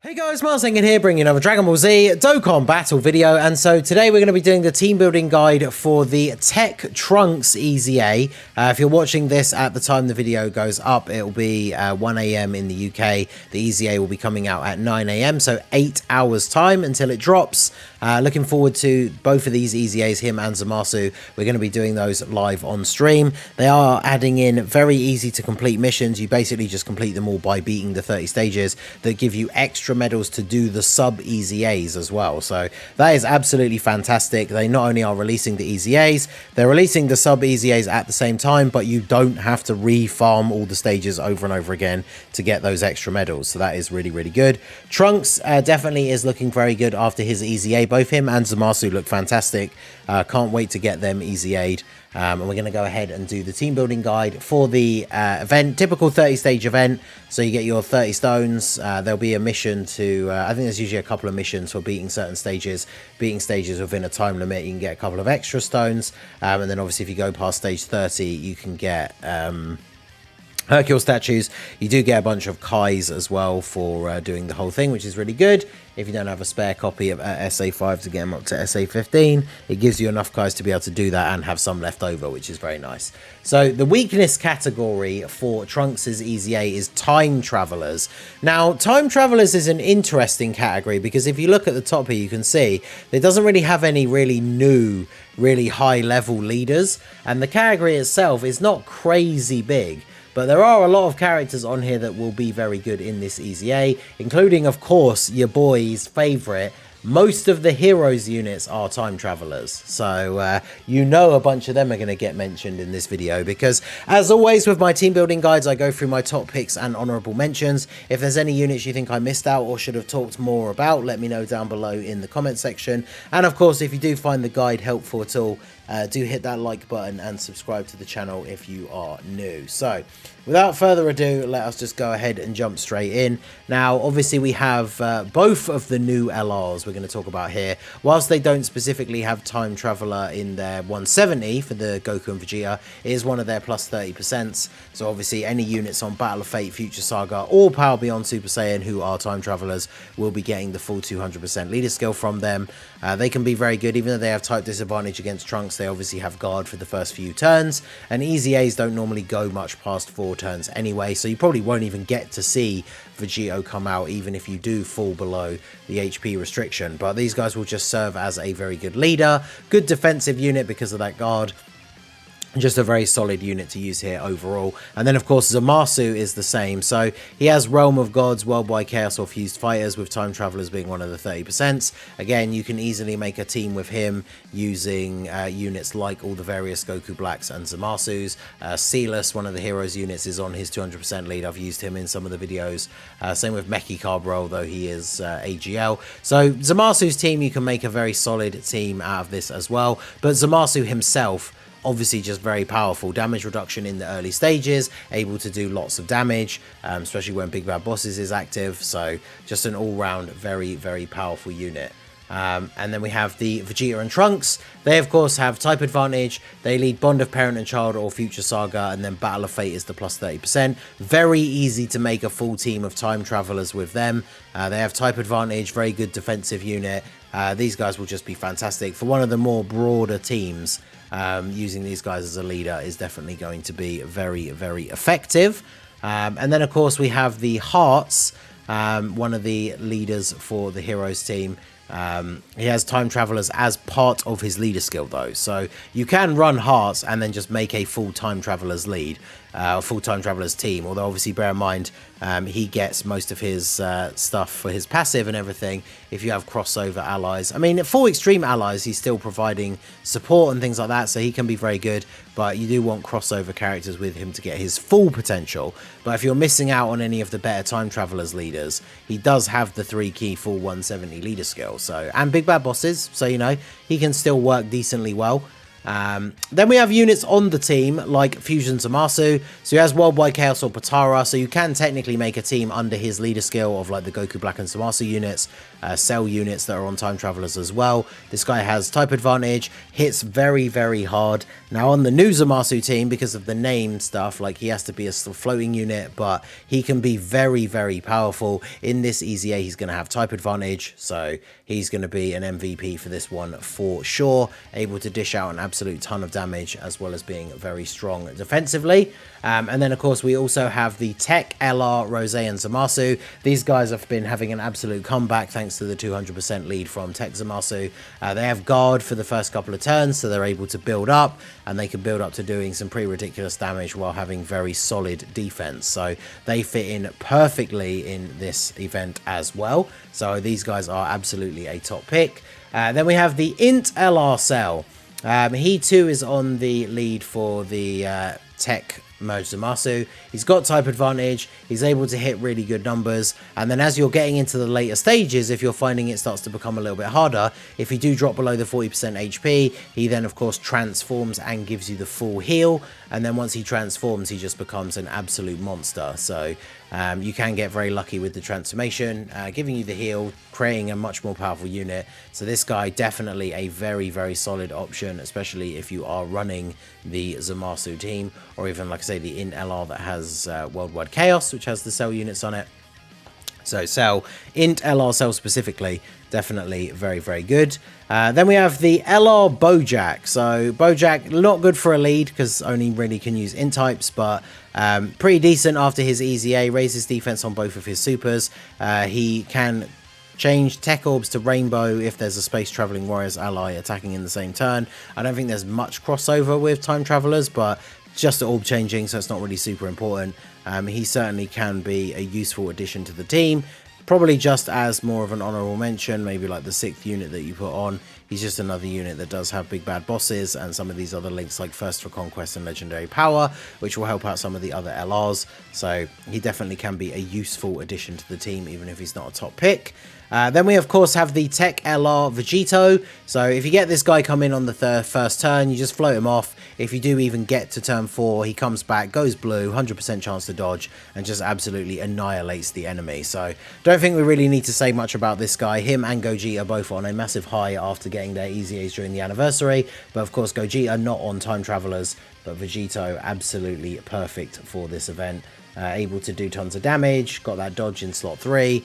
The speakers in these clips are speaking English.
Hey guys, Mars here, bringing another Dragon Ball Z Dokkan battle video, and so today we're going to be doing the team building guide for the TEQ Trunks EZA. If you're watching this at the time the video goes up, it will be 1 AM in the UK. The EZA will be coming out at 9 AM, so 8 hours time until it drops. Looking forward to both of these EZAs, him and Zamasu. We're going to be doing those live on stream. They are adding in very easy to complete missions. You basically just complete them all by beating the 30 stages that give you extra medals to do the sub EZAs as well. So that is absolutely fantastic. They not only are releasing the EZAs, they're releasing the sub EZAs at the same time, but you don't have to re-farm all the stages over and over again to get those extra medals. So that is really, really good. Trunks definitely is looking very good after his EZA. Both him and Zamasu look fantastic. Can't wait to get them EZA'd. And we're going to go ahead and do the team building guide for the event. Typical 30 stage event. So you get your 30 stones. There'll be a mission to, I think there's usually a couple of missions for beating certain stages. Beating stages within a time limit, you can get a couple of extra stones. And then obviously if you go past stage 30, you can get Hercule statues. You do get a bunch of Kais as well for doing the whole thing, which is really good. If you don't have a spare copy of SA5 to get them up to SA15, it gives you enough Kais to be able to do that and have some left over, which is very nice. So the weakness category for Trunks' EZA is Time Travelers. Now, Time Travelers is an interesting category because if you look at the top here, you can see it doesn't really have any really new, really high level leaders, and the category itself is not crazy big. But there are a lot of characters on here that will be very good in this EZA, including, of course, your boy's favourite. Most of the heroes units are time travelers, so you know a bunch of them are going to get mentioned in this video because, as always with my team building guides, I go through my top picks and honourable mentions. If there's any units you think I missed out or should have talked more about, let me know down below in the comment section. And of course, if you do find the guide helpful at all, do hit that like button and subscribe to the channel if you are new. So without further ado, let us just go ahead and jump straight in. Now obviously we have both of the new LRs we're going to talk about here. Whilst they don't specifically have Time Traveler in their 170 for the Goku and Vegeta, it is one of their plus 30%. So obviously any units on Battle of Fate, Future Saga or Power Beyond Super Saiyan who are Time Travelers will be getting the full 200% leader skill from them. They can be very good even though they have type disadvantage against Trunks. They obviously have guard for the first few turns, and EZAs don't normally go much past 4 turns anyway, so you probably won't even get to see Vegito come out even if you do fall below the HP restriction. But these guys will just serve as a very good leader, good defensive unit because of that guard. Just a very solid unit to use here overall. And then of course Zamasu is the same, so he has Realm of Gods, Worldwide Chaos or Fused Fighters, with Time Travelers being one of the 30%. Again, you can easily make a team with him using units like all the various Goku Blacks and Zamasus. Sealus, one of the heroes units, is on his 200% lead. I've used him in some of the videos. Same with Meki Carbro, though he is AGL. So Zamasu's team, you can make a very solid team out of this as well. But Zamasu himself, obviously just very powerful. Damage reduction in the early stages, able to do lots of damage, especially when Big Bad Bosses is active. So just an all-round very, very powerful unit. And then we have the Vegeta and Trunks. They of course have type advantage. They lead Bond of Parent and Child or Future Saga, and then Battle of Fate is the plus 30%. Very easy to make a full team of Time Travelers with them. They have type advantage, very good defensive unit. These guys will just be fantastic for one of the more broader teams. Using these guys as a leader is definitely going to be very, very effective. And then of course we have the Hearts, one of the leaders for the Heroes team. He has Time Travelers as part of his leader skill though, so you can run Hearts and then just make a full Time Travelers lead, full Time Travelers team, although obviously bear in mind he gets most of his stuff for his passive and everything if you have crossover allies. I mean, for extreme allies he's still providing support and things like that, so he can be very good, but you do want crossover characters with him to get his full potential. But if you're missing out on any of the better Time Travelers leaders, he does have the 3 key full 170 leader skill, so, and Big Bad Bosses, so you know he can still work decently well. Then we have units on the team like Fusion Zamasu, so he has Worldwide Chaos or Potara, so you can technically make a team under his leader skill of like the Goku Black and Zamasu units, Cell units that are on Time Travelers as well. This guy has type advantage, hits very, very hard. Now on the new Zamasu team, because of the name stuff, like he has to be a floating unit, but he can be very, very powerful. In this EZA, he's going to have type advantage, so he's going to be an MVP for this one for sure, able to dish out an absolute ton of damage as well as being very strong defensively. And then of course we also have the TEQ, LR, Rose and Zamasu. These guys have been having an absolute comeback thanks to the 200% lead from TEQ Zamasu. They have guard for the first couple of turns, so they're able to build up, and they can build up to doing some pretty ridiculous damage while having very solid defense. So they fit in perfectly in this event as well. So these guys are absolutely a top pick. Then we have the Int LR Cell. He too is on the lead for the TEQ Merge Zamasu. He's got type advantage, he's able to hit really good numbers, and then as you're getting into the later stages, if you're finding it starts to become a little bit harder, if you do drop below the 40% HP, he then of course transforms and gives you the full heal, and then once he transforms, he just becomes an absolute monster. So you can get very lucky with the transformation, giving you the heal, creating a much more powerful unit. So this guy definitely a very, very solid option, especially if you are running the Zamasu team, or even like I say the Int LR that has Worldwide Chaos, which has the Cell units on it. So Cell, Int LR Cell specifically, definitely very, very good. Then we have the LR Bojack. So Bojack, not good for a lead because only really can use Int types, but pretty decent after his EZA, raises defense on both of his supers. He can change Tech Orbs to Rainbow if there's a Space Traveling Warriors ally attacking in the same turn. I don't think there's much crossover with Time Travelers, but just orb changing, so it's not really super important. He certainly can be a useful addition to the team. Probably just as more of an honorable mention, maybe like the 6th unit that you put on. He's just another unit that does have big bad bosses and some of these other links like First for Conquest and Legendary Power, which will help out some of the other LRs. So he definitely can be a useful addition to the team, even if he's not a top pick. Then we of course have the TEQ LR Vegito. So if you get this guy come in on the first turn, you just float him off. If you do even get to turn 4, he comes back, goes blue, 100% chance to dodge, and just absolutely annihilates the enemy. So don't think we really need to say much about this guy. Him and Gogeta are both on a massive high after getting their EZAs during the anniversary. But of course Gogeta not on Time Travelers, but Vegito absolutely perfect for this event. Able to do tons of damage, got that dodge in slot 3,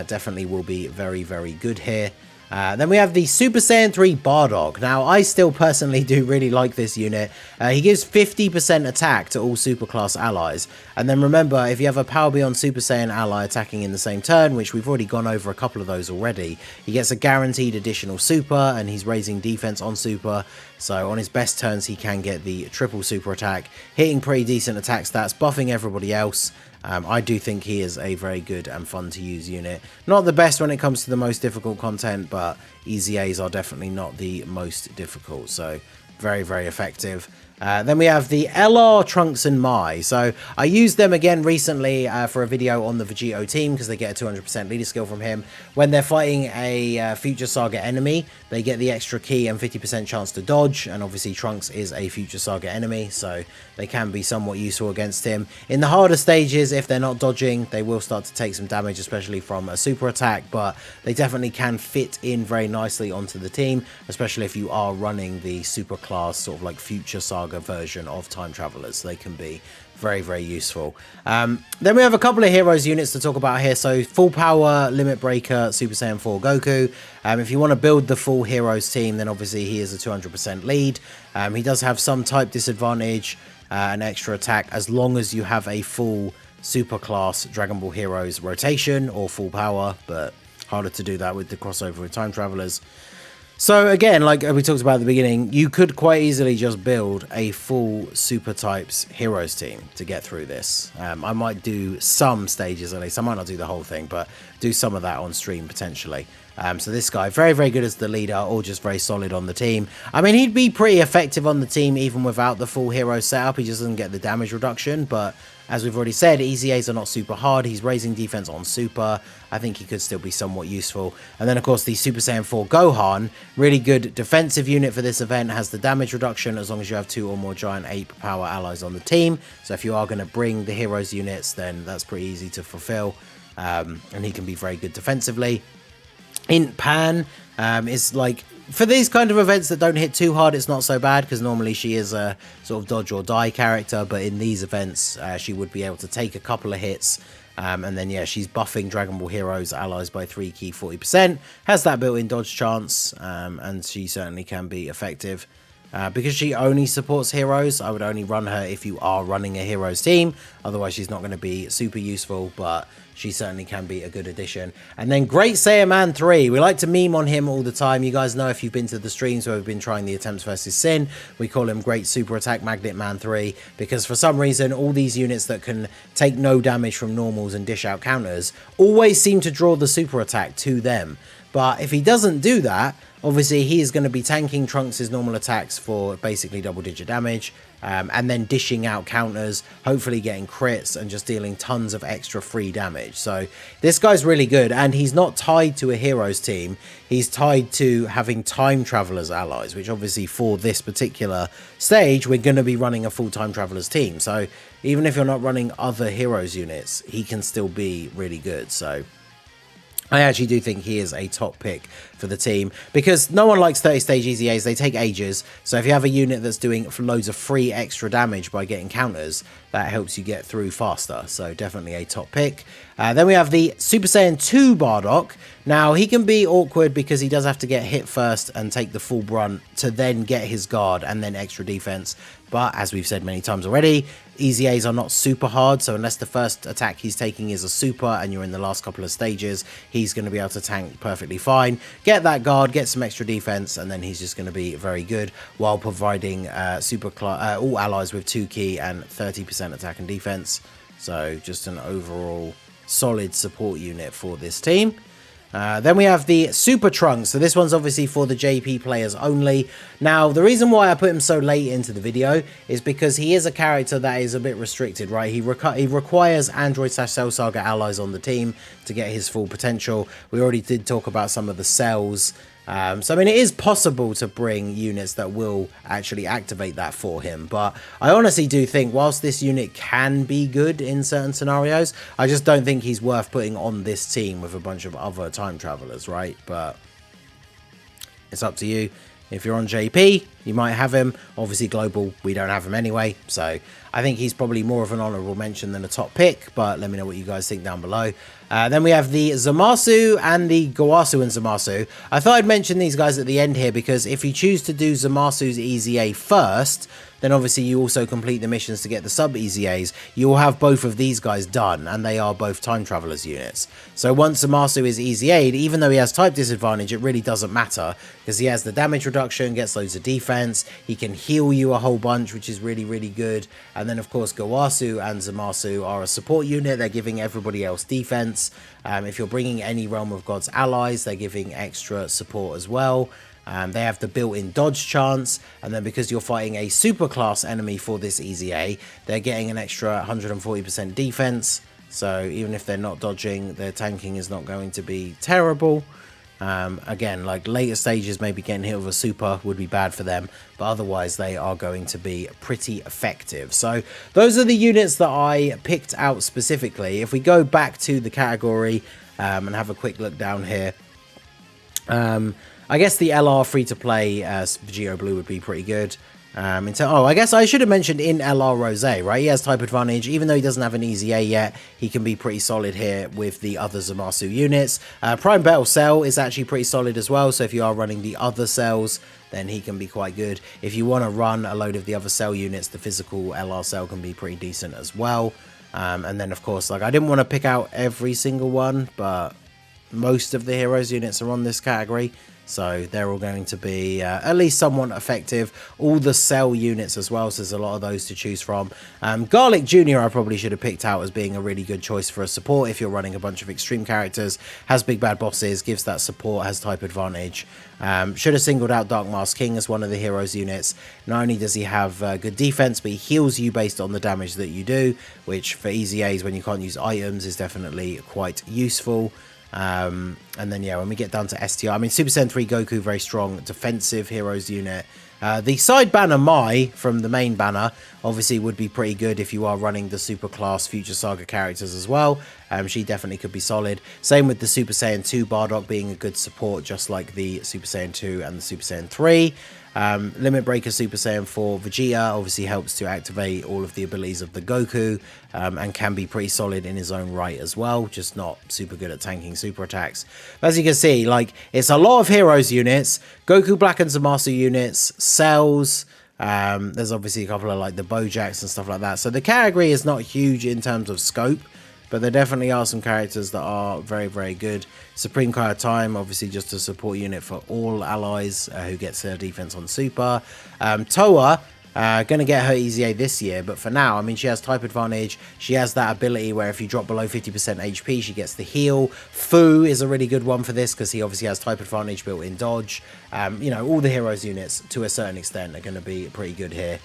definitely will be very, very good here. Then we have the Super Saiyan 3 Bardock. Now, I still personally do really like this unit. He gives 50% attack to all Superclass allies. And then remember, if you have a Power Beyond Super Saiyan ally attacking in the same turn, which we've already gone over a couple of those already, he gets a guaranteed additional Super, and he's raising defense on Super. So on his best turns, he can get the triple Super attack, hitting pretty decent attack stats, buffing everybody else. I do think he is a very good and fun to use unit. Not the best when it comes to the most difficult content, but EZAs are definitely not the most difficult. So very, very effective. Then we have the LR Trunks and Mai. So I used them again recently for a video on the Vegito team because they get a 200% leader skill from him. When they're fighting a Future Saga enemy, they get the extra key and 50% chance to dodge. And obviously Trunks is a Future Saga enemy, so they can be somewhat useful against him. In the harder stages, if they're not dodging, they will start to take some damage, especially from a super attack. But they definitely can fit in very nicely onto the team, especially if you are running the super class sort of like Future Saga version of Time Travelers. They can be very, very useful. Then we have a couple of heroes units to talk about here. So full power Limit Breaker Super Saiyan 4 Goku. If you want to build the full heroes team, then obviously he is a 200% lead. He does have some type disadvantage, an extra attack, as long as you have a full super class Dragon Ball Heroes rotation or full power, but harder to do that with the crossover with Time Travelers. So again, like we talked about at the beginning, you could quite easily just build a full Super Types Heroes team to get through this. I might do some stages at least. I might not do the whole thing, but do some of that on stream potentially. So this guy, very, very good as the leader, or just very solid on the team. I mean, he'd be pretty effective on the team even without the full hero setup. He just doesn't get the damage reduction, but as we've already said, EZAs are not super hard. He's raising defense on super. I think he could still be somewhat useful. And then, of course, the Super Saiyan 4 Gohan, really good defensive unit for this event, has the damage reduction as long as you have 2 or more giant ape power allies on the team. So if you are going to bring the heroes units, then that's pretty easy to fulfill. And he can be very good defensively. In Pan is like, for these kind of events that don't hit too hard, it's not so bad, because normally she is a sort of dodge or die character, but in these events she would be able to take a couple of hits, and then yeah, she's buffing Dragon Ball Heroes allies by 3 key 40%, has that built-in dodge chance, and she certainly can be effective. Because she only supports heroes, I would only run her if you are running a heroes team. Otherwise, she's not going to be super useful, but she certainly can be a good addition. And then Great Saiyaman 3. We like to meme on him all the time. You guys know if you've been to the streams where we've been trying the Attempts versus Sin, we call him Great Super Attack Magnet Man 3, because for some reason, all these units that can take no damage from normals and dish out counters always seem to draw the super attack to them. But if he doesn't do that, obviously he is going to be tanking Trunks' normal attacks for basically double-digit damage, and then dishing out counters, hopefully getting crits, and just dealing tons of extra free damage. So this guy's really good, and he's not tied to a heroes team. He's tied to having time travelers allies, which obviously for this particular stage, we're going to be running a full time travelers team. So even if you're not running other heroes units, he can still be really good. So I actually do think he is a top pick for the team, because no one likes 30 stage EZAs. They take ages. So if you have a unit that's doing loads of free extra damage by getting counters, that helps you get through faster. So definitely a top pick. Then we have the Super Saiyan 2 Bardock. Now he can be awkward because he does have to get hit first and take the full brunt to then get his guard and then extra defense. But as we've said many times already, EZAs are not super hard, so unless the first attack he's taking is a super and you're in the last couple of stages, he's going to be able to tank perfectly fine, get that guard, get some extra defense, and then he's just going to be very good while providing all allies with 2 key and 30% attack and defense. So just an overall solid support unit for this team. Then we have the Super Trunks. So this one's obviously for the JP players only. Now, the reason why I put him so late into the video is because he is a character that is a bit restricted, right? He requires Android/Cell Saga allies on the team to get his full potential. We already did talk about some of the cells. So, I mean, it is possible to bring units that will actually activate that for him. But I honestly do think, whilst this unit can be good in certain scenarios, I just don't think he's worth putting on this team with a bunch of other time travelers, right? But it's up to you. If you're on JP, you might have him. Obviously, Global, we don't have him anyway. So I think he's probably more of an honourable mention than a top pick. But let me know what you guys think down below. Then we have the Zamasu and the Gowasu and Zamasu. I thought I'd mention these guys at the end here, because if you choose to do Zamasu's EZA first, then obviously you also complete the missions to get the sub EZAs. You will have both of these guys done, and they are both time travelers units. So once Zamasu is EZA'd, even though he has type disadvantage, it really doesn't matter, because he has the damage reduction, gets loads of defense, he can heal you a whole bunch, which is really, really good. And then of course Gowasu and Zamasu are a support unit. They're giving everybody else defense. If you're bringing any Realm of Gods allies, they're giving extra support as well. They have the built-in dodge chance, and then because you're fighting a super class enemy for this EZA, they're getting an extra 140% defense. So even if they're not dodging, their tanking is not going to be terrible. Again, like later stages, maybe getting hit with a super would be bad for them, but otherwise they are going to be pretty effective. So those are the units that I picked out specifically. If we go back to the category and have a quick look down here, I guess the LR free-to-play Geo Blue would be pretty good. I guess I should have mentioned in LR Rose, right? He has type advantage. Even though he doesn't have an EZA yet, he can be pretty solid here with the other Zamasu units. Prime Battle Cell is actually pretty solid as well, so if you are running the other cells, then he can be quite good. If you want to run a load of the other cell units, the physical LR cell can be pretty decent as well. And then, of course, like I didn't want to pick out every single one, but most of the heroes units are on this category. So they're all going to be at least somewhat effective. All the cell units as well, so there's a lot of those to choose from. Garlic Jr. I probably should have picked out as being a really good choice for a support if you're running a bunch of extreme characters. Has big bad bosses, gives that support, has type advantage. Should have singled out Dark Mask King as one of the heroes units. Not only does he have good defense, but he heals you based on the damage that you do, which for EZAs when you can't use items is definitely quite useful. And then yeah, when we get down to STR, I mean Super Saiyan 3 Goku, very strong defensive heroes unit. The side banner Mai from the main banner obviously would be pretty good if you are running the super class Future Saga characters as well. She definitely could be solid. Same with the Super Saiyan 2 Bardock being a good support, just like the Super Saiyan 2 and the Super Saiyan 3. Limit Breaker Super Saiyan 4 Vegeta obviously helps to activate all of the abilities of the Goku, and can be pretty solid in his own right as well, just not super good at tanking super attacks. But as you can see, like, it's a lot of heroes units. Goku Black and Zamasu units, cells, there's obviously a couple of like the Bojacks and stuff like that. So the category is not huge in terms of scope, but there definitely are some characters that are very, very good. Supreme Kai of Time, obviously just a support unit for all allies who gets their defense on super. Toa, going to get her EZA this year, but for now, I mean, she has type advantage. She has that ability where if you drop below 50% HP, she gets the heal. Fu is a really good one for this because he obviously has type advantage built in dodge. You know, all the heroes units to a certain extent are going to be pretty good here.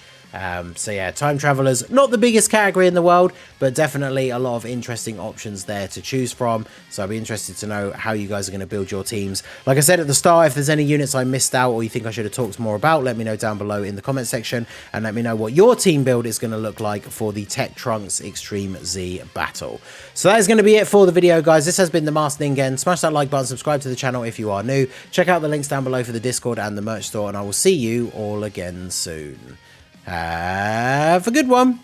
So yeah, Time Travelers, not the biggest category in the world, but definitely a lot of interesting options there to choose from. So I'll be interested to know how you guys are going to build your teams. Like I said at the start, if there's any units I missed out or you think I should have talked more about, let me know down below in the comment section, and let me know what your team build is going to look like for the TEQ Trunks Extreme Z battle. So that is going to be it for the video, guys. This has been the Masked Ningen. Smash that like button, subscribe to the channel if you are new. Check out the links down below for the Discord and the merch store, and I will see you all again soon. Have a good one.